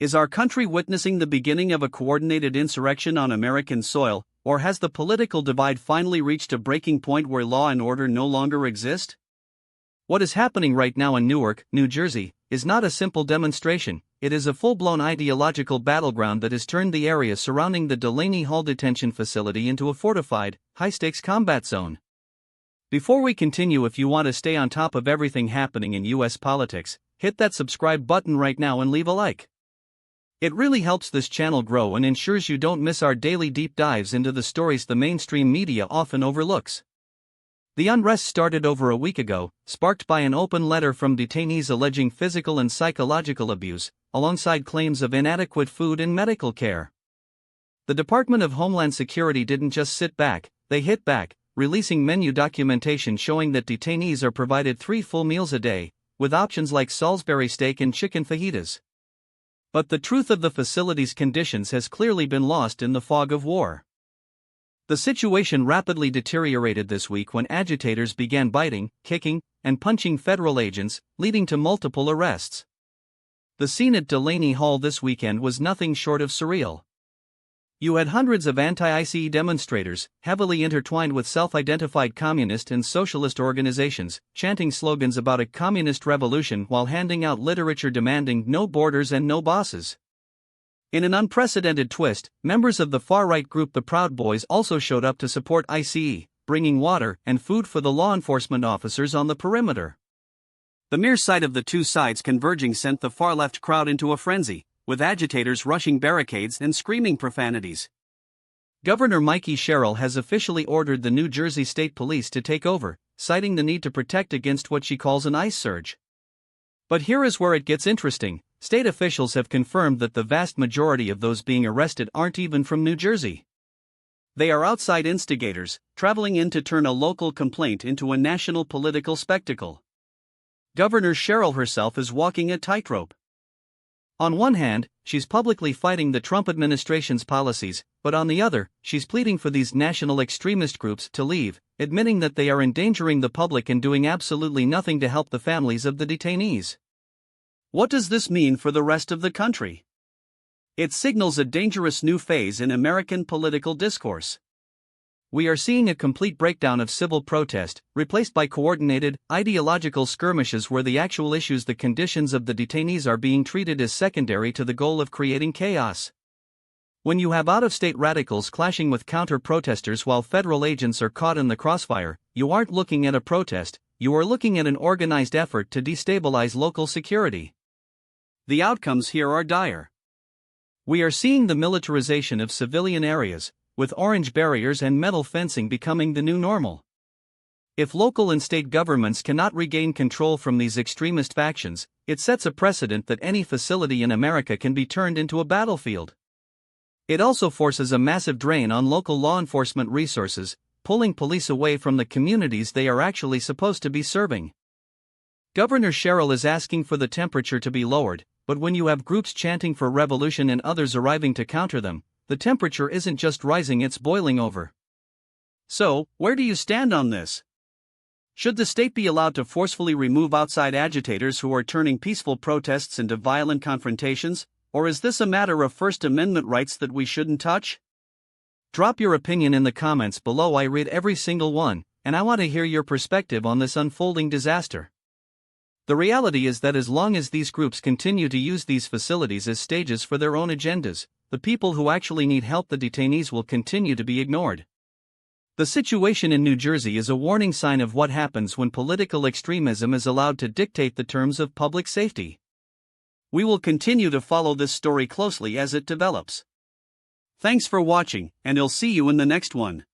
Is our country witnessing the beginning of a coordinated insurrection on American soil, or has the political divide finally reached a breaking point where law and order no longer exist? What is happening right now in Newark, New Jersey, is not a simple demonstration. It is a full-blown ideological battleground that has turned the area surrounding the Delaney Hall detention facility into a fortified, high-stakes combat zone. Before we continue, if you want to stay on top of everything happening in U.S. politics, hit that subscribe button right now and leave a like. It really helps this channel grow and ensures you don't miss our daily deep dives into the stories the mainstream media often overlooks. The unrest started over a week ago, sparked by an open letter from detainees alleging physical and psychological abuse, alongside claims of inadequate food and medical care. The Department of Homeland Security didn't just sit back, they hit back, releasing menu documentation showing that detainees are provided 3 full meals a day, with options like Salisbury steak and chicken fajitas. But the truth of the facility's conditions has clearly been lost in the fog of war. The situation rapidly deteriorated this week when agitators began biting, kicking, and punching federal agents, leading to multiple arrests. The scene at Delaney Hall this weekend was nothing short of surreal. You had hundreds of anti-ICE demonstrators, heavily intertwined with self-identified communist and socialist organizations, chanting slogans about a communist revolution while handing out literature demanding no borders and no bosses. In an unprecedented twist, members of the far-right group the Proud Boys also showed up to support ICE, bringing water and food for the law enforcement officers on the perimeter. The mere sight of the two sides converging sent the far-left crowd into a frenzy, with agitators rushing barricades and screaming profanities. Governor Mikey Sherrill has officially ordered the New Jersey State Police to take over, citing the need to protect against what she calls an ICE surge. But here is where it gets interesting. State officials have confirmed that the vast majority of those being arrested aren't even from New Jersey. They are outside instigators, traveling in to turn a local complaint into a national political spectacle. Governor Sherrill herself is walking a tightrope. On one hand, she's publicly fighting the Trump administration's policies, but on the other, she's pleading for these national extremist groups to leave, admitting that they are endangering the public and doing absolutely nothing to help the families of the detainees. What does this mean for the rest of the country? It signals a dangerous new phase in American political discourse. We are seeing a complete breakdown of civil protest, replaced by coordinated, ideological skirmishes where the actual issues, the conditions of the detainees, are being treated as secondary to the goal of creating chaos. When you have out-of-state radicals clashing with counter-protesters while federal agents are caught in the crossfire, you aren't looking at a protest, you are looking at an organized effort to destabilize local security. The outcomes here are dire. We are seeing the militarization of civilian areas, with orange barriers and metal fencing becoming the new normal. If local and state governments cannot regain control from these extremist factions, it sets a precedent that any facility in America can be turned into a battlefield. It also forces a massive drain on local law enforcement resources, pulling police away from the communities they are actually supposed to be serving. Governor Sherrill is asking for the temperature to be lowered, but when you have groups chanting for revolution and others arriving to counter them, the temperature isn't just rising, it's boiling over. So, where do you stand on this? Should the state be allowed to forcefully remove outside agitators who are turning peaceful protests into violent confrontations, or is this a matter of First Amendment rights that we shouldn't touch? Drop your opinion in the comments below. I read every single one, and I want to hear your perspective on this unfolding disaster. The reality is that as long as these groups continue to use these facilities as stages for their own agendas, the people who actually need help, the detainees, will continue to be ignored. The situation in New Jersey is a warning sign of what happens when political extremism is allowed to dictate the terms of public safety. We will continue to follow this story closely as it develops. Thanks for watching, and I'll see you in the next one.